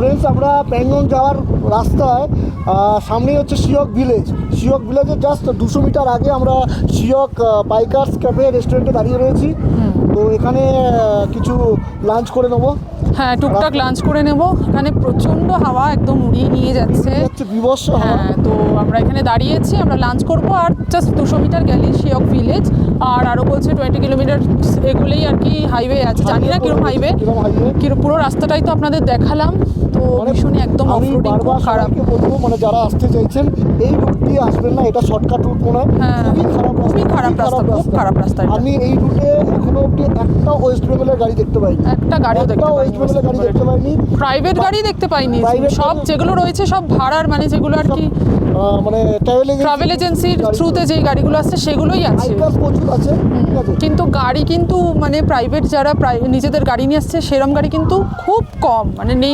Friends, আমরা প্যাংগং যাওয়ার রাস্তায় সামনেই হচ্ছে শিয়ক ভিলেজ। শিয়ক ভিলেজের জাস্ট 200 মিটার আগে আমরা শিয়ক বাইকার্স ক্যাফে রেস্টুরেন্টে দাঁড়িয়ে রয়েছি। তো এখানে কিছু লাঞ্চ করে নেবো। হ্যাঁ, টুকটাক লাঞ্চ করে নেব। এখানে প্রচণ্ড হাওয়া একদম উড়িয়ে নিয়ে যাচ্ছে। বিভৎস হাওয়া। হ্যাঁ, তো আমরা এখানে দাঁড়িয়েছি, আমরা লাঞ্চ করব। আর জাস্ট 200 মিটার গেলেই শিয়ক ভিলেজ। আর আরও বলছে 20 কিলোমিটার এগুলোই আর কি হাইওয়ে আছে। জানি না কিরকম হাইওয়ে, পুরো রাস্তাটাই তো আপনাদের দেখালাম। তো ভীষণই একদম অফরোডিং, খুব খারাপ। বলবো মানে যারা আসতে চাইছেন এই রুট দিয়ে আসবেন না, এটা শর্টকাট রুট মনে হয়। হ্যাঁ, খুবই খারাপ রাস্তা, খুব খারাপ রাস্তা। আমি এই রুটে এখনো অব্দি একটা ওয়েস্ট বেঙ্গলের গাড়ি দেখতে পাইনি, একটা গাড়িও দেখতে ওয়েস্ট বেঙ্গলের গাড়ি দেখতে পাইনি, প্রাইভেট গাড়ি দেখতে পাইনি। সব যেগুলো রয়েছে সব ভাড়ার, মানে যেগুলো আর কি মানে ট্রাভেল এজেন্সির থ্রুতে যেই গাড়িগুলো আসছে সেগুলোই আছে। প্রচুর আছে, ঠিক আছে, কিন্তু গাড়ি কিন্তু মানে প্রাইভেট যারা নিজেদের গাড়ি নিয়ে আসছে সেরকম গাড়ি কিন্তু খুব কম, মানে নেই